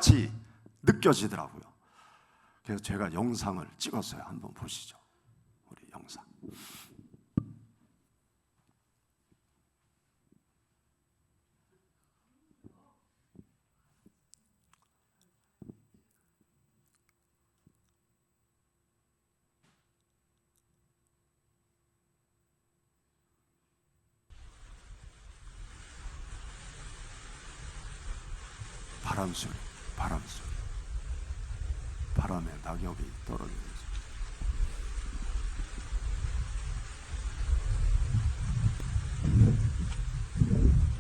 같이 느껴지더라고요. 그래서 제가 영상을 찍었어요. 한번 보시죠. 우리 영상. 바람 소리, 바람에 낙엽이 떨어지면서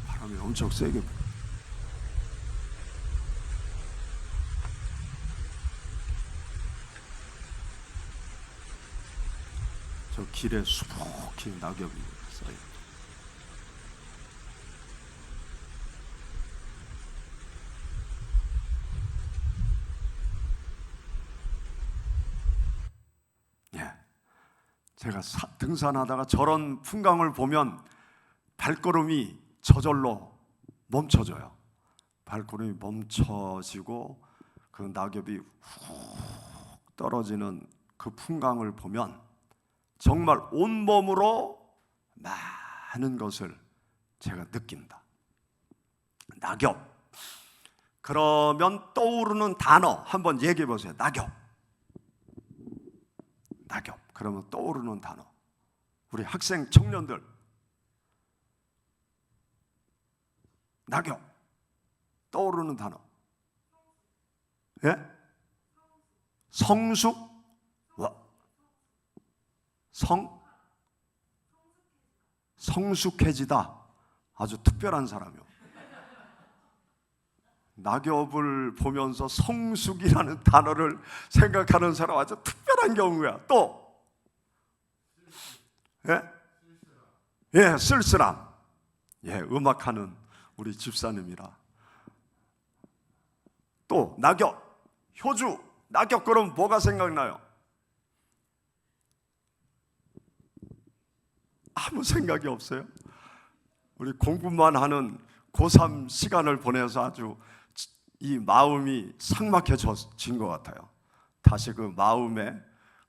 바람이 엄청 세게 불어요. 저 길에 수북히 낙엽이 쌓여. 제가 등산하다가 저런 풍광을 보면 발걸음이 저절로 멈춰져요. 발걸음이 멈춰지고 그 낙엽이 훅 떨어지는 그 풍광을 보면 정말 온몸으로 많은 것을 제가 느낀다. 낙엽. 그러면 떠오르는 단어 한번 얘기해 보세요. 낙엽. 그러면 떠오르는 단어. 우리 학생 청년들. 낙엽. 떠오르는 단어. 예? 성숙. 성숙해지다. 아주 특별한 사람이요. 낙엽을 보면서 성숙이라는 단어를 생각하는 사람 아주 특별한 경우야. 또 예, 쓸쓸함. 예, 음악하는 우리 집사님이라. 또 낙엽, 효주. 낙엽 그럼 뭐가 생각나요? 아무 생각이 없어요. 우리 공부만 하는 고3 시간을 보내서 아주 이 마음이 삭막해진 것 같아요. 다시 그 마음에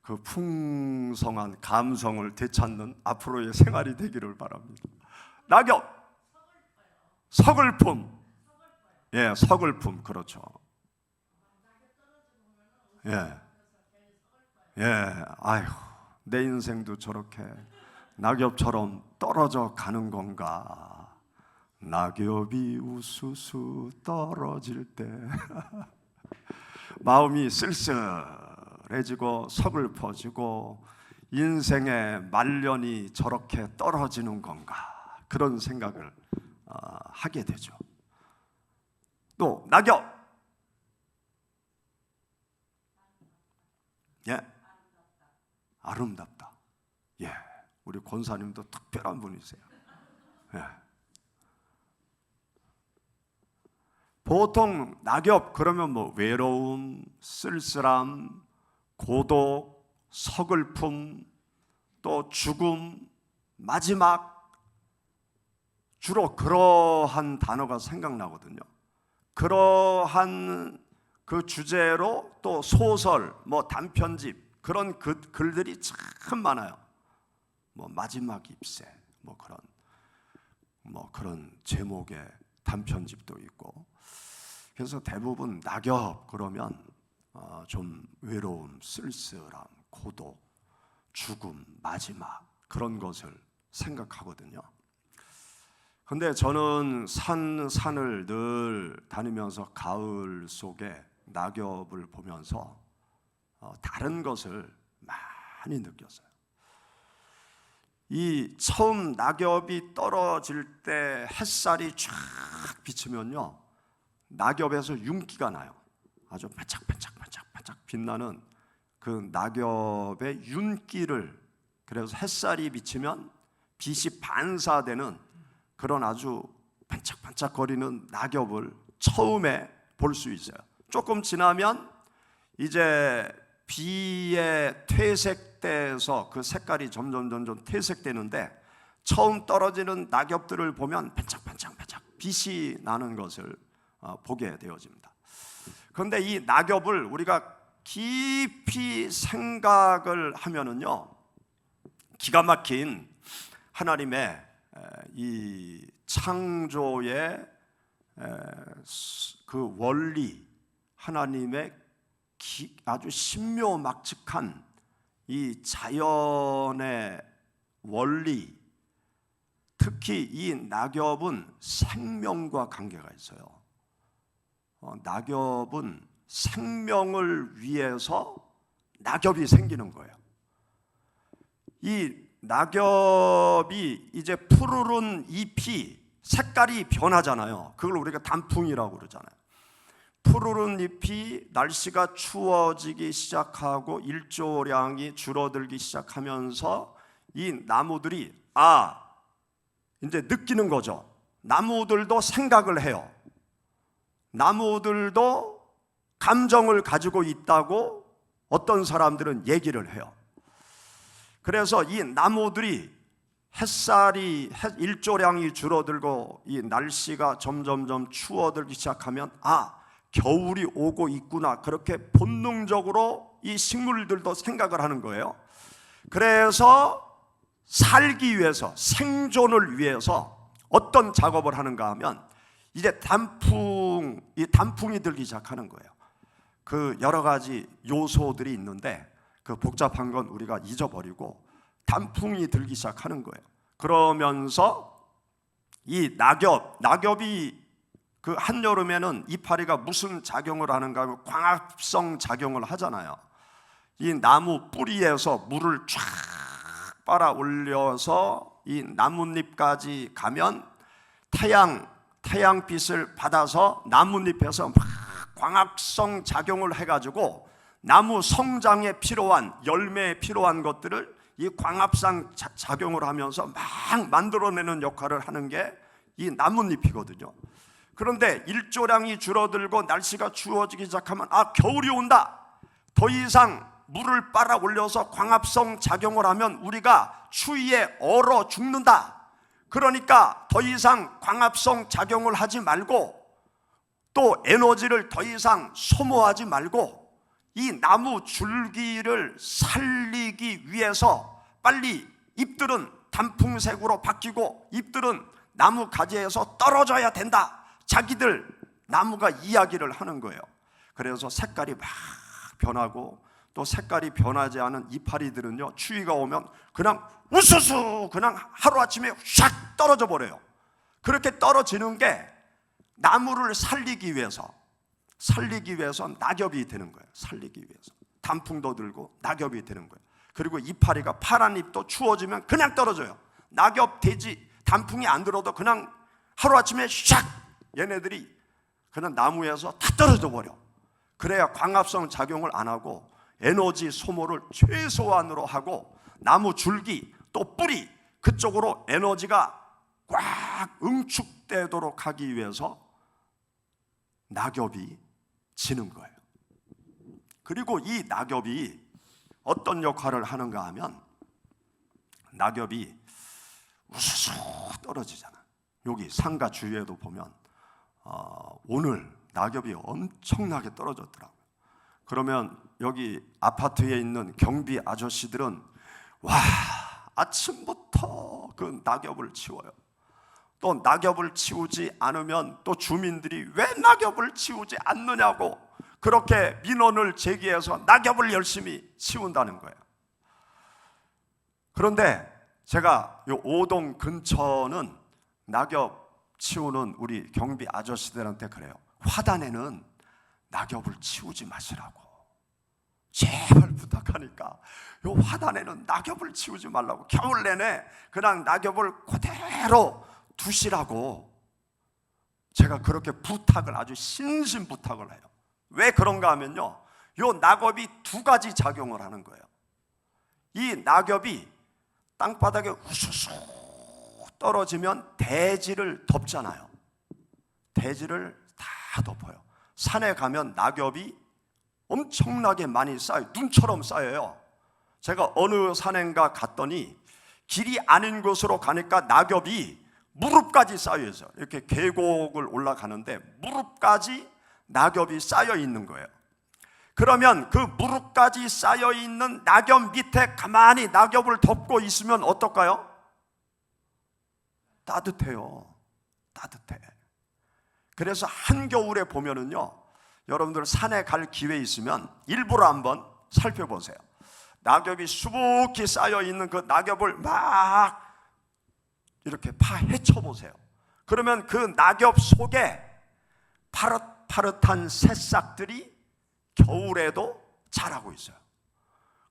그 풍성한 감성을 되찾는 앞으로의 생활이 되기를 바랍니다. 낙엽, 서글픔. 예, 서글픔. 그렇죠. 예, 아휴, 내 인생도 저렇게 낙엽처럼 떨어져 가는 건가. 낙엽이 우수수 떨어질 때 마음이 쓸쓸해지고 서글퍼지고 인생의 말년이 저렇게 떨어지는 건가, 그런 생각을 하게 되죠. 또 낙엽. 예, 아름답다. 예, 우리 권사님도 특별한 분이세요. 예. 보통 낙엽 그러면 뭐 외로움, 쓸쓸함, 고독, 서글픔, 또 죽음, 마지막, 주로 그러한 단어가 생각나거든요. 그러한 그 주제로 또 소설, 뭐 단편집, 그런 글들이 참 많아요. 뭐 마지막 잎새, 뭐 그런 제목의 단편집도 있고. 그래서 대부분 낙엽 그러면 좀 외로움, 쓸쓸함, 고독, 죽음, 마지막, 그런 것을 생각하거든요. 근데 저는 산을 늘 다니면서 가을 속에 낙엽을 보면서 다른 것을 많이 느꼈어요. 이 처음 낙엽이 떨어질 때 햇살이 쫙 비치면요, 낙엽에서 윤기가 나요. 아주 반짝반짝 빛나는 그 낙엽의 윤기를, 그래서 햇살이 비치면 빛이 반사되는 그런 아주 반짝반짝거리는 낙엽을 처음에 볼 수 있어요. 조금 지나면 이제 비에 퇴색돼서 그 색깔이 점점 퇴색되는데, 처음 떨어지는 낙엽들을 보면 반짝반짝 빛이 나는 것을 보게 되어집니다. 그런데 이 낙엽을 우리가 깊이 생각을 하면은요, 기가 막힌 하나님의 이 창조의 그 원리, 하나님의 아주 신묘막측한 이 자연의 원리, 특히 이 낙엽은 생명과 관계가 있어요. 낙엽은 생명을 위해서 낙엽이 생기는 거예요. 이 낙엽이 이제 푸르른 잎이 색깔이 변하잖아요. 그걸 우리가 단풍이라고 그러잖아요. 푸르른 잎이 날씨가 추워지기 시작하고 일조량이 줄어들기 시작하면서 이 나무들이 이제 느끼는 거죠. 나무들도 생각을 해요. 나무들도 감정을 가지고 있다고 어떤 사람들은 얘기를 해요. 그래서 이 나무들이 일조량이 줄어들고 이 날씨가 점점점 추워들기 시작하면 겨울이 오고 있구나, 그렇게 본능적으로 이 식물들도 생각을 하는 거예요. 그래서 살기 위해서, 생존을 위해서 어떤 작업을 하는가 하면 이제 단풍이 들기 시작하는 거예요. 그 여러 가지 요소들이 있는데 그 복잡한 건 우리가 잊어버리고 단풍이 들기 시작하는 거예요. 그러면서 이 낙엽이 그 한여름에는 이파리가 무슨 작용을 하는가 하면 광합성 작용을 하잖아요. 이 나무 뿌리에서 물을 쫙 빨아 올려서 이 나뭇잎까지 가면 태양빛을 받아서 나뭇잎에서 막 광합성 작용을 해가지고 나무 성장에 필요한, 열매에 필요한 것들을 이 광합성 작용을 하면서 막 만들어내는 역할을 하는 게 이 나뭇잎이거든요. 그런데 일조량이 줄어들고 날씨가 추워지기 시작하면 겨울이 온다, 더 이상 물을 빨아 올려서 광합성 작용을 하면 우리가 추위에 얼어 죽는다, 그러니까 더 이상 광합성 작용을 하지 말고 또 에너지를 더 이상 소모하지 말고 이 나무 줄기를 살리기 위해서 빨리 잎들은 단풍색으로 바뀌고 잎들은 나무 가지에서 떨어져야 된다, 자기들 나무가 이야기를 하는 거예요. 그래서 색깔이 막 변하고, 또 색깔이 변하지 않은 이파리들은요, 추위가 오면 그냥 우수수 그냥 하루아침에 샥 떨어져 버려요. 그렇게 떨어지는 게 나무를 살리기 위해서 낙엽이 되는 거예요. 살리기 위해서 단풍도 들고 낙엽이 되는 거예요. 그리고 이파리가, 파란 잎도 추워지면 그냥 떨어져요. 낙엽, 돼지, 단풍이 안 들어도 그냥 하루아침에 샥 얘네들이 그냥 나무에서 다 떨어져 버려. 그래야 광합성 작용을 안 하고 에너지 소모를 최소한으로 하고 나무 줄기 또 뿌리 그쪽으로 에너지가 꽉 응축되도록 하기 위해서 낙엽이 지는 거예요. 그리고 이 낙엽이 어떤 역할을 하는가 하면 낙엽이 우수수 떨어지잖아. 여기 상가 주위에도 보면 오늘 낙엽이 엄청나게 떨어졌더라고요. 그러면 여기 아파트에 있는 경비 아저씨들은 아침부터 그 낙엽을 치워요. 또 낙엽을 치우지 않으면 또 주민들이 왜 낙엽을 치우지 않느냐고 그렇게 민원을 제기해서 낙엽을 열심히 치운다는 거예요. 그런데 제가 요 오동 근처는 낙엽 치우는 우리 경비 아저씨들한테 그래요. 화단에는 낙엽을 치우지 마시라고 제발 부탁하니까 요 화단에는 낙엽을 치우지 말라고, 겨울 내내 그냥 낙엽을 그대로 두시라고 제가 그렇게 부탁을, 아주 신신 부탁을 해요. 왜 그런가 하면요, 요 낙엽이 두 가지 작용을 하는 거예요. 이 낙엽이 땅바닥에 우수수 떨어지면 대지를 덮잖아요. 대지를 다 덮어요. 산에 가면 낙엽이 엄청나게 많이 쌓여요. 눈처럼 쌓여요. 제가 어느 산행가 갔더니 길이 아닌 곳으로 가니까 낙엽이 무릎까지 쌓여 있어요. 이렇게 계곡을 올라가는데 무릎까지 낙엽이 쌓여 있는 거예요. 그러면 그 무릎까지 쌓여 있는 낙엽 밑에 가만히 낙엽을 덮고 있으면 어떨까요? 따뜻해요. 따뜻해. 그래서 한겨울에 보면은요, 여러분들 산에 갈 기회 있으면 일부러 한번 살펴보세요. 낙엽이 수북히 쌓여 있는 그 낙엽을 막 이렇게 파헤쳐 보세요. 그러면 그 낙엽 속에 파릇파릇한 새싹들이 겨울에도 자라고 있어요.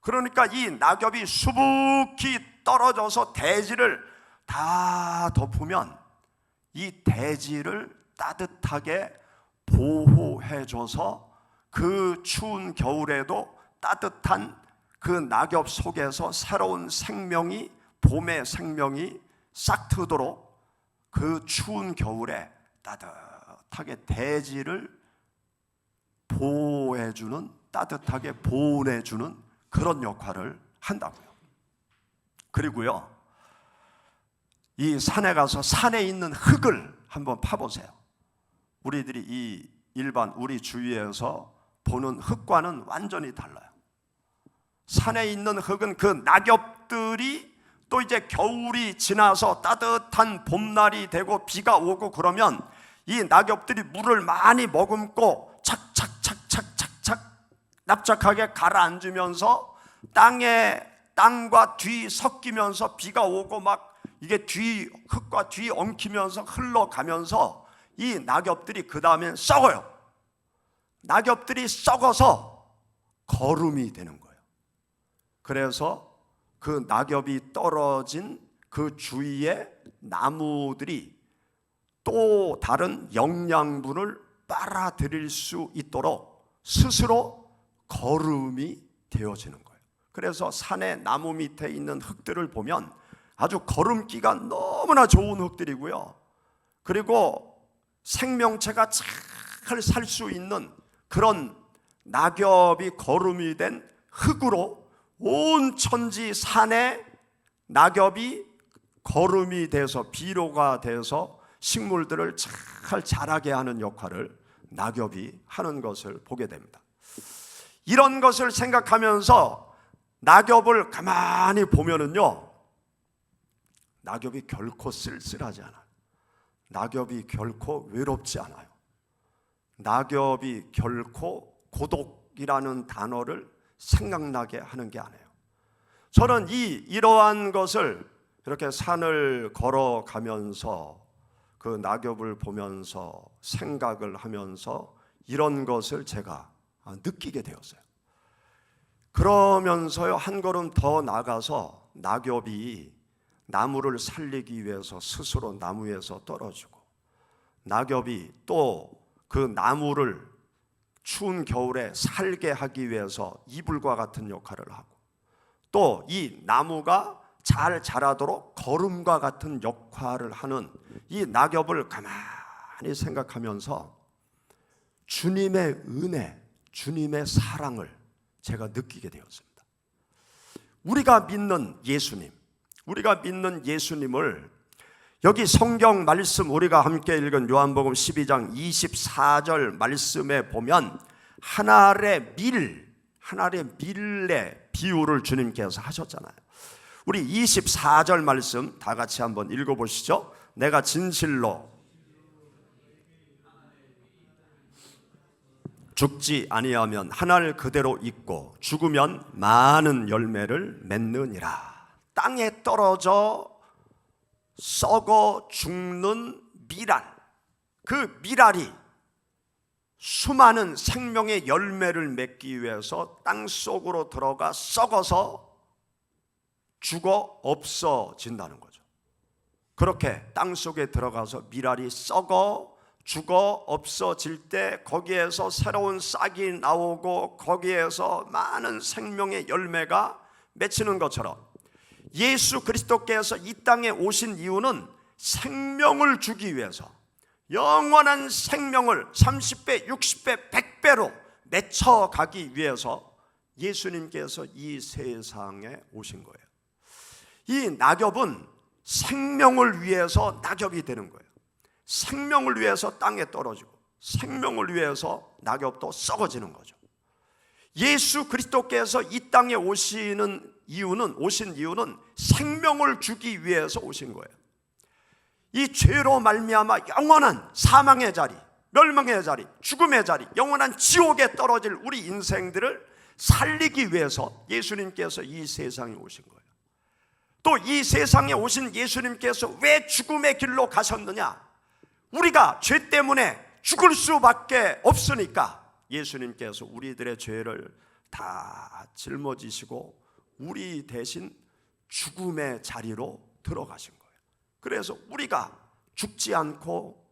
그러니까 이 낙엽이 수북히 떨어져서 대지를 다 덮으면 이 대지를 따뜻하게 보호해줘서 그 추운 겨울에도 따뜻한 그 낙엽 속에서 새로운 생명이, 봄의 생명이 싹 트도록 그 추운 겨울에 따뜻하게 대지를 보호해주는, 따뜻하게 보온해주는 그런 역할을 한다고요. 그리고요, 이 산에 가서 산에 있는 흙을 한번 파보세요. 우리들이 이 일반 우리 주위에서 보는 흙과는 완전히 달라요. 산에 있는 흙은 그 낙엽들이 또 이제 겨울이 지나서 따뜻한 봄날이 되고 비가 오고 그러면 이 낙엽들이 물을 많이 머금고 착착착착착착 납작하게 가라앉으면서 땅과 뒤 섞이면서 비가 오고 막 이게 흙과 뒤 엉키면서 흘러가면서 이 낙엽들이 그 다음엔 썩어요. 낙엽들이 썩어서 거름이 되는 거예요. 그래서 그 낙엽이 떨어진 그 주위에 나무들이 또 다른 영양분을 빨아들일 수 있도록 스스로 거름이 되어지는 거예요. 그래서 산의 나무 밑에 있는 흙들을 보면 아주 거름기가 너무나 좋은 흙들이고요. 그리고 생명체가 잘 살 수 있는 그런 낙엽이 거름이 된 흙으로 온 천지 산에 낙엽이 거름이 돼서 비료가 돼서 식물들을 잘 자라게 하는 역할을 낙엽이 하는 것을 보게 됩니다. 이런 것을 생각하면서 낙엽을 가만히 보면은요, 낙엽이 결코 쓸쓸하지 않아요. 낙엽이 결코 외롭지 않아요. 낙엽이 결코 고독이라는 단어를 생각나게 하는 게 아니에요. 저는 이러한 것을 이렇게 산을 걸어가면서 그 낙엽을 보면서 생각을 하면서 이런 것을 제가 느끼게 되었어요. 그러면서요, 한 걸음 더 나가서 낙엽이 나무를 살리기 위해서 스스로 나무에서 떨어지고, 낙엽이 또 그 나무를 추운 겨울에 살게 하기 위해서 이불과 같은 역할을 하고, 또 이 나무가 잘 자라도록 거름과 같은 역할을 하는 이 낙엽을 가만히 생각하면서 주님의 은혜, 주님의 사랑을 제가 느끼게 되었습니다. 우리가 믿는 예수님을 여기 성경 말씀 우리가 함께 읽은 요한복음 12장 24절 말씀에 보면 하나의 밀의 비유를 주님께서 하셨잖아요. 우리 24절 말씀 다 같이 한번 읽어보시죠. 내가 진실로 죽지 아니하면 한 알 그대로 있고 죽으면 많은 열매를 맺느니라. 땅에 떨어져 썩어 죽는 밀알, 그 밀알이 수많은 생명의 열매를 맺기 위해서 땅 속으로 들어가 썩어서 죽어 없어진다는 거죠. 그렇게 땅 속에 들어가서 밀알이 썩어 죽어 없어질 때 거기에서 새로운 싹이 나오고 거기에서 많은 생명의 열매가 맺히는 것처럼 예수 그리스도께서 이 땅에 오신 이유는 생명을 주기 위해서, 영원한 생명을 30배, 60배, 100배로 맺혀가기 위해서 예수님께서 이 세상에 오신 거예요. 이 낙엽은 생명을 위해서 낙엽이 되는 거예요. 생명을 위해서 땅에 떨어지고 생명을 위해서 낙엽도 썩어지는 거죠. 예수 그리스도께서 이 땅에 오신 이유는 생명을 주기 위해서 오신 거예요. 이 죄로 말미암아 영원한 사망의 자리, 멸망의 자리, 죽음의 자리, 영원한 지옥에 떨어질 우리 인생들을 살리기 위해서 예수님께서 이 세상에 오신 거예요. 또 이 세상에 오신 예수님께서 왜 죽음의 길로 가셨느냐? 우리가 죄 때문에 죽을 수밖에 없으니까 예수님께서 우리들의 죄를 다 짊어지시고 우리 대신 죽음의 자리로 들어가신 거예요. 그래서 우리가 죽지 않고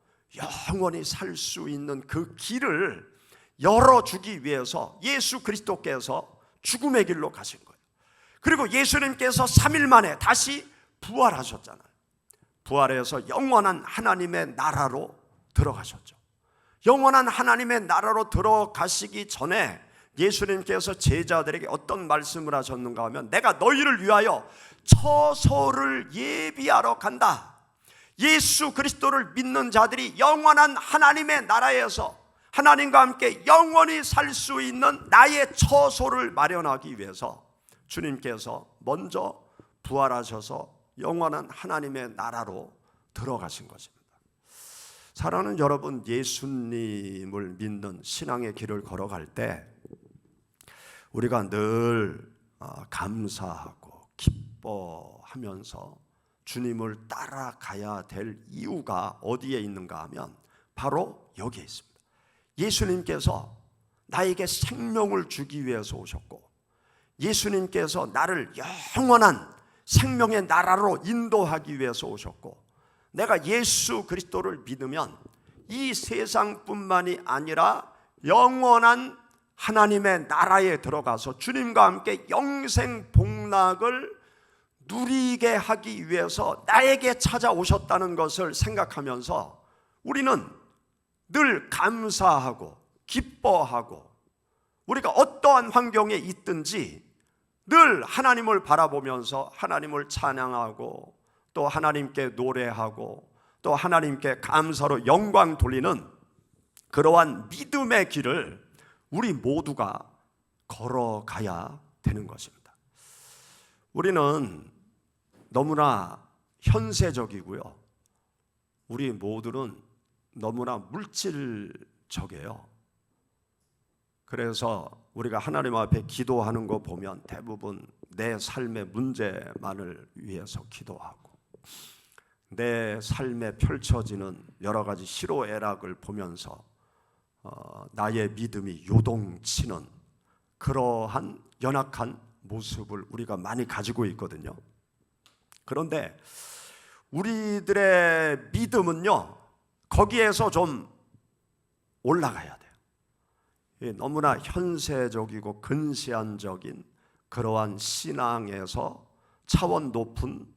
영원히 살 수 있는 그 길을 열어주기 위해서 예수 그리스도께서 죽음의 길로 가신 거예요. 그리고 예수님께서 3일 만에 다시 부활하셨잖아요. 부활해서 영원한 하나님의 나라로 들어가셨죠. 영원한 하나님의 나라로 들어가시기 전에 예수님께서 제자들에게 어떤 말씀을 하셨는가 하면, 내가 너희를 위하여 처소를 예비하러 간다. 예수 그리스도를 믿는 자들이 영원한 하나님의 나라에서 하나님과 함께 영원히 살 수 있는 나의 처소를 마련하기 위해서 주님께서 먼저 부활하셔서 영원한 하나님의 나라로 들어가신 것입니다. 사랑하는 여러분, 예수님을 믿는 신앙의 길을 걸어갈 때 우리가 늘 감사하고 기뻐하면서 주님을 따라가야 될 이유가 어디에 있는가 하면 바로 여기에 있습니다. 예수님께서 나에게 생명을 주기 위해서 오셨고, 예수님께서 나를 영원한 생명의 나라로 인도하기 위해서 오셨고, 내가 예수 그리스도를 믿으면 이 세상뿐만이 아니라 영원한 하나님의 나라에 들어가서 주님과 함께 영생 복락을 누리게 하기 위해서 나에게 찾아오셨다는 것을 생각하면서 우리는 늘 감사하고 기뻐하고, 우리가 어떠한 환경에 있든지 늘 하나님을 바라보면서 하나님을 찬양하고 또 하나님께 노래하고 또 하나님께 감사로 영광 돌리는 그러한 믿음의 길을 우리 모두가 걸어가야 되는 것입니다. 우리는 너무나 현세적이고요, 우리 모두는 너무나 물질적이에요. 그래서 우리가 하나님 앞에 기도하는 거 보면 대부분 내 삶의 문제만을 위해서 기도하고, 내 삶에 펼쳐지는 여러 가지 희로애락을 보면서 나의 믿음이 요동치는 그러한 연약한 모습을 우리가 많이 가지고 있거든요. 그런데 우리들의 믿음은요, 거기에서 좀 올라가야 돼요. 너무나 현세적이고 근시안적인 그러한 신앙에서 차원 높은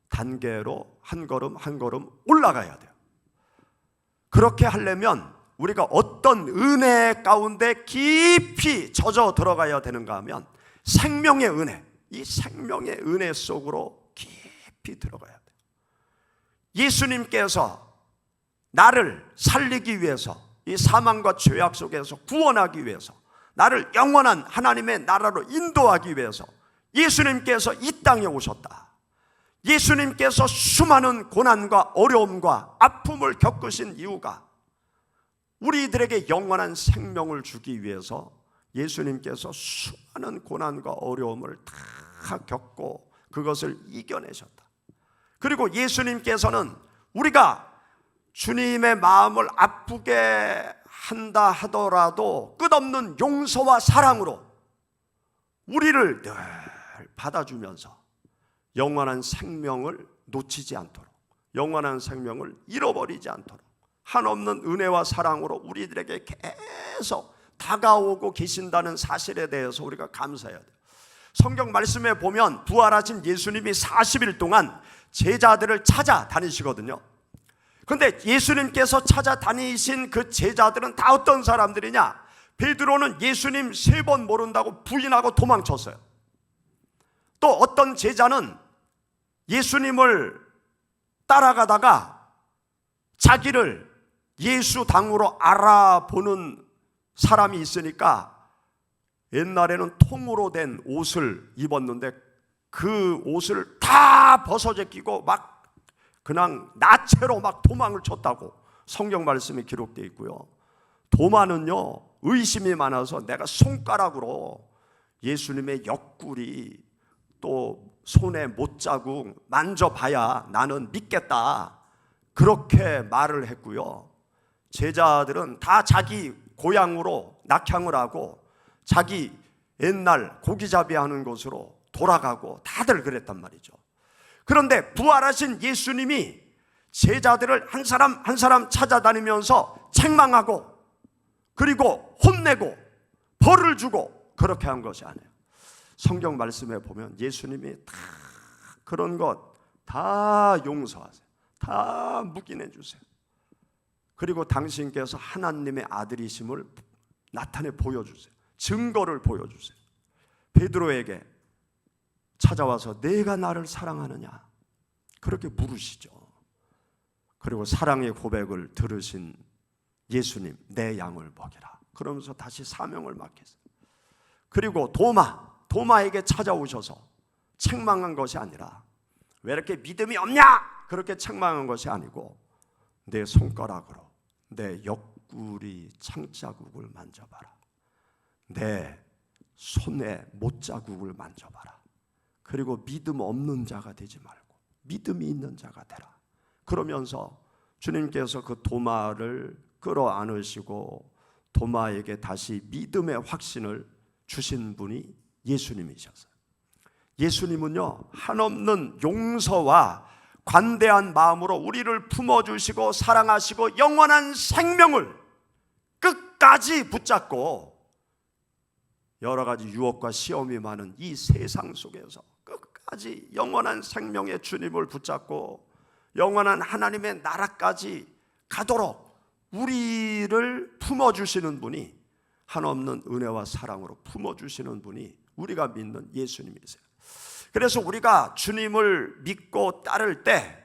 단계로 한 걸음 한 걸음 올라가야 돼요. 그렇게 하려면 우리가 어떤 은혜 가운데 깊이 젖어 들어가야 되는가 하면 생명의 은혜, 이 생명의 은혜 속으로 깊이 들어가야 돼요. 예수님께서 나를 살리기 위해서, 이 사망과 죄악 속에서 구원하기 위해서, 나를 영원한 하나님의 나라로 인도하기 위해서 예수님께서 이 땅에 오셨다. 예수님께서 수많은 고난과 어려움과 아픔을 겪으신 이유가 우리들에게 영원한 생명을 주기 위해서 예수님께서 수많은 고난과 어려움을 다 겪고 그것을 이겨내셨다. 그리고 예수님께서는 우리가 주님의 마음을 아프게 한다 하더라도 끝없는 용서와 사랑으로 우리를 늘 받아주면서 영원한 생명을 놓치지 않도록, 영원한 생명을 잃어버리지 않도록 한없는 은혜와 사랑으로 우리들에게 계속 다가오고 계신다는 사실에 대해서 우리가 감사해야 돼요. 성경 말씀에 보면 부활하신 예수님이 40일 동안 제자들을 찾아다니시거든요. 그런데 예수님께서 찾아다니신 그 제자들은 다 어떤 사람들이냐? 베드로는 예수님 3번 모른다고 부인하고 도망쳤어요. 또 어떤 제자는 예수님을 따라가다가 자기를 예수 당으로 알아보는 사람이 있으니까 옛날에는 통으로 된 옷을 입었는데 그 옷을 다 벗어제끼고 막 그냥 나체로 막 도망을 쳤다고 성경 말씀에 기록되어 있고요. 도마는요, 의심이 많아서 내가 손가락으로 예수님의 옆구리 또 손에 못자국 만져봐야 나는 믿겠다, 그렇게 말을 했고요. 제자들은 다 자기 고향으로 낙향을 하고 자기 옛날 고기잡이 하는 곳으로 돌아가고 다들 그랬단 말이죠. 그런데 부활하신 예수님이 제자들을 한 사람 한 사람 찾아다니면서 책망하고 그리고 혼내고 벌을 주고 그렇게 한 것이 아니에요. 성경 말씀에 보면 예수님이 다 그런 것 다 용서하세요. 다 묵인해 주세요. 그리고 당신께서 하나님의 아들이심을 나타내 보여주세요. 증거를 보여주세요. 베드로에게 찾아와서 내가 나를 사랑하느냐 그렇게 물으시죠. 그리고 사랑의 고백을 들으신 예수님, 내 양을 먹이라 그러면서 다시 사명을 맡겼어요. 그리고 도마에게 찾아오셔서 책망한 것이 아니라 왜 이렇게 믿음이 없냐 그렇게 책망한 것이 아니고 내 손가락으로 내 옆구리 창자국을 만져봐라, 내 손에 못자국을 만져봐라. 그리고 믿음 없는 자가 되지 말고 믿음이 있는 자가 되라. 그러면서 주님께서 그 도마를 끌어안으시고 도마에게 다시 믿음의 확신을 주신 분이 예수님이셨어요. 예수님은요, 한없는 용서와 관대한 마음으로 우리를 품어주시고 사랑하시고 영원한 생명을 끝까지 붙잡고 여러 가지 유혹과 시험이 많은 이 세상 속에서 끝까지 영원한 생명의 주님을 붙잡고 영원한 하나님의 나라까지 가도록 우리를 품어주시는 분이, 한없는 은혜와 사랑으로 품어주시는 분이 우리가 믿는 예수님이세요. 그래서 우리가 주님을 믿고 따를 때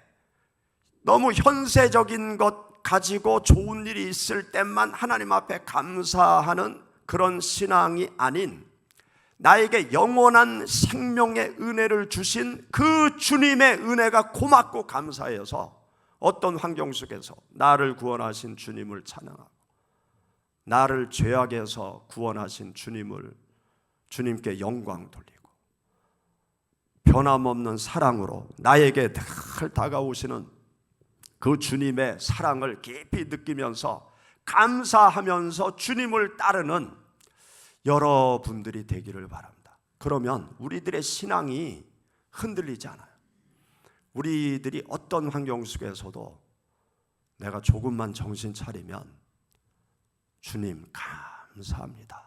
너무 현세적인 것 가지고 좋은 일이 있을 때만 하나님 앞에 감사하는 그런 신앙이 아닌, 나에게 영원한 생명의 은혜를 주신 그 주님의 은혜가 고맙고 감사해서 어떤 환경 속에서 나를 구원하신 주님을 찬양하고 나를 죄악에서 구원하신 주님께 영광 돌리고 변함없는 사랑으로 나에게 늘 다가오시는 그 주님의 사랑을 깊이 느끼면서 감사하면서 주님을 따르는 여러분들이 되기를 바랍니다. 그러면 우리들의 신앙이 흔들리지 않아요. 우리들이 어떤 환경 속에서도 내가 조금만 정신 차리면 주님 감사합니다,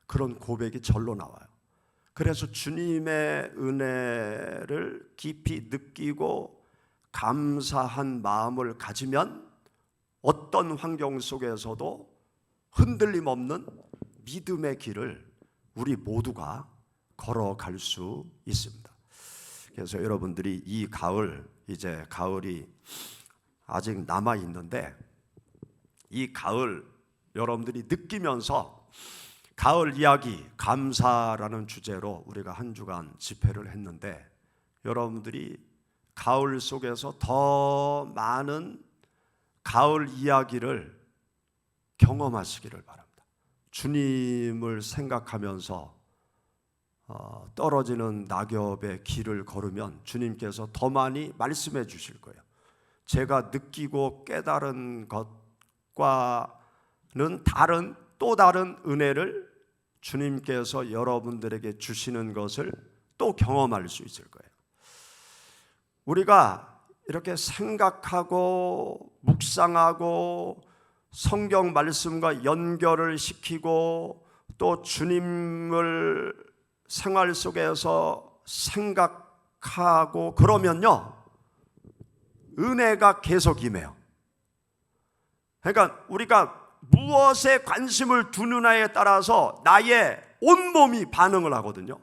그런 고백이 절로 나와요. 그래서 주님의 은혜를 깊이 느끼고 감사한 마음을 가지면 어떤 환경 속에서도 흔들림 없는 믿음의 길을 우리 모두가 걸어갈 수 있습니다. 그래서 여러분들이 이 가을, 이제 가을이 아직 남아 있는데 이 가을 여러분들이 느끼면서 가을 이야기 감사라는 주제로 우리가 한 주간 집회를 했는데, 여러분들이 가을 속에서 더 많은 가을 이야기를 경험하시기를 바랍니다. 주님을 생각하면서 떨어지는 낙엽의 길을 걸으면 주님께서 더 많이 말씀해 주실 거예요. 제가 느끼고 깨달은 것과는 다른 또 다른 은혜를 주님께서 여러분들에게 주시는 것을 또 경험할 수 있을 거예요. 우리가 이렇게 생각하고 묵상하고 성경 말씀과 연결을 시키고 또 주님을 생활 속에서 생각하고 그러면요, 은혜가 계속 임해요. 그러니까 우리가 무엇에 관심을 두느냐에 따라서 나의 온몸이 반응을 하거든요.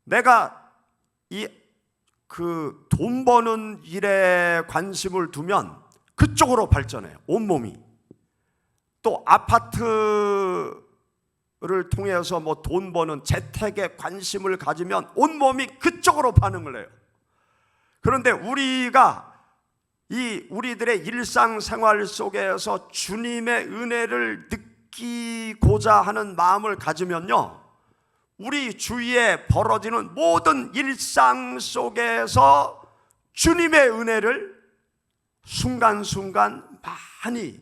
내가 돈 버는 일에 관심을 두면 그쪽으로 발전해요. 온몸이. 또 아파트를 통해서 뭐 돈 버는 재택에 관심을 가지면 온몸이 그쪽으로 반응을 해요. 그런데 우리들의 일상생활 속에서 주님의 은혜를 느끼고자 하는 마음을 가지면요, 우리 주위에 벌어지는 모든 일상 속에서 주님의 은혜를 순간순간 많이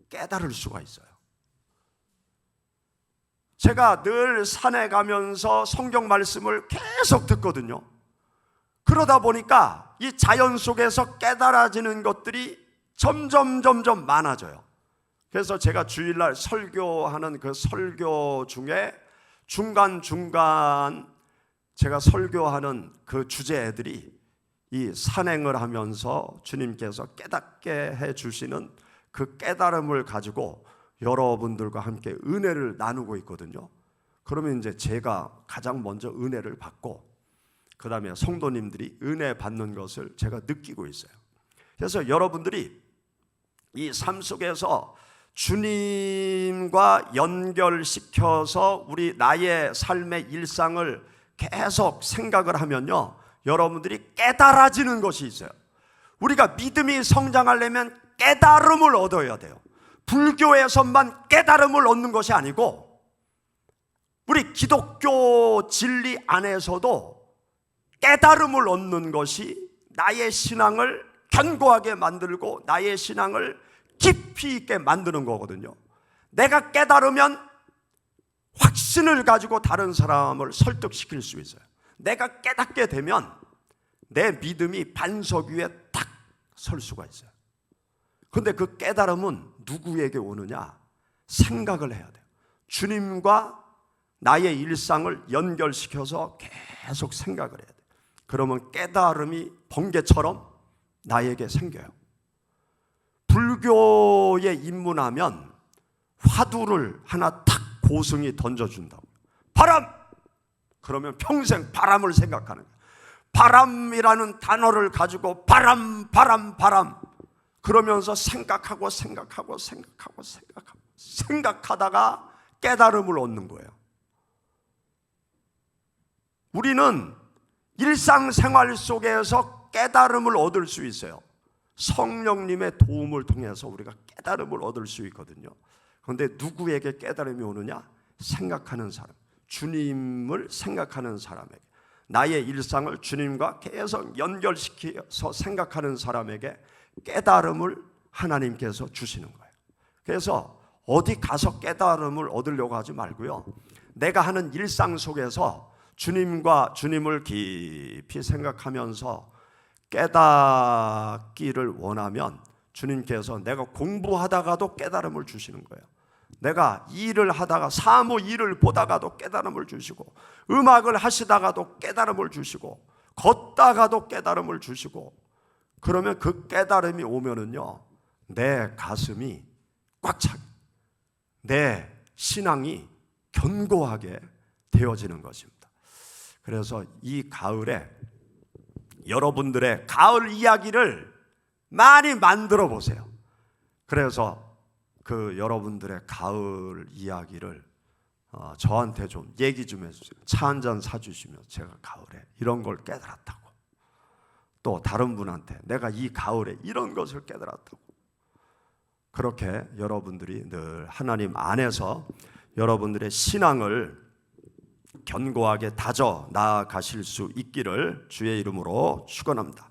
깨달을 수가 있어요. 제가 늘 산에 가면서 성경 말씀을 계속 듣거든요. 그러다 보니까 이 자연 속에서 깨달아지는 것들이 점점 많아져요. 그래서 제가 주일날 설교하는 그 설교 중에 중간중간 제가 설교하는 그 주제들이 이 산행을 하면서 주님께서 깨닫게 해주시는 그 깨달음을 가지고 여러분들과 함께 은혜를 나누고 있거든요. 그러면 이제 제가 가장 먼저 은혜를 받고 그 다음에 성도님들이 은혜 받는 것을 제가 느끼고 있어요. 그래서 여러분들이 이 삶 속에서 주님과 연결시켜서 나의 삶의 일상을 계속 생각을 하면요, 여러분들이 깨달아지는 것이 있어요. 우리가 믿음이 성장하려면 깨달음을 얻어야 돼요. 불교에서만 깨달음을 얻는 것이 아니고 우리 기독교 진리 안에서도 깨달음을 얻는 것이 나의 신앙을 견고하게 만들고 나의 신앙을 깊이 있게 만드는 거거든요. 내가 깨달으면 확신을 가지고 다른 사람을 설득시킬 수 있어요. 내가 깨닫게 되면 내 믿음이 반석 위에 딱 설 수가 있어요. 그런데 그 깨달음은 누구에게 오느냐? 생각을 해야 돼요. 주님과 나의 일상을 연결시켜서 계속 생각을 해야 돼요. 그러면 깨달음이 번개처럼 나에게 생겨요. 불교에 입문하면 화두를 하나 탁 고승이 던져준다고. 바람! 그러면 평생 바람을 생각하는 거예요. 바람이라는 단어를 가지고 바람 그러면서 생각하다가 깨달음을 얻는 거예요. 우리는 일상생활 속에서 깨달음을 얻을 수 있어요. 성령님의 도움을 통해서 우리가 깨달음을 얻을 수 있거든요. 그런데 누구에게 깨달음이 오느냐? 생각하는 사람, 주님을 생각하는 사람에게, 나의 일상을 주님과 계속 연결시켜서 생각하는 사람에게 깨달음을 하나님께서 주시는 거예요. 그래서 어디 가서 깨달음을 얻으려고 하지 말고요, 내가 하는 일상 속에서 주님을 깊이 생각하면서 깨닫기를 원하면 주님께서 내가 공부하다가도 깨달음을 주시는 거예요. 내가 일을 하다가 사무 일을 보다가도 깨달음을 주시고, 음악을 하시다가도 깨달음을 주시고, 걷다가도 깨달음을 주시고, 그러면 그 깨달음이 오면은요, 내 가슴이 꽉 차게, 내 신앙이 견고하게 되어지는 것입니다. 그래서 이 가을에 여러분들의 가을 이야기를 많이 만들어 보세요. 그래서 그 여러분들의 가을 이야기를 저한테 좀 얘기 좀 해주세요. 차 한 잔 사주시면 제가 가을에 이런 걸 깨달았다고, 또 다른 분한테 내가 이 가을에 이런 것을 깨달았다고, 그렇게 여러분들이 늘 하나님 안에서 여러분들의 신앙을 견고하게 다져 나아가실 수 있기를 주의 이름으로 축원합니다.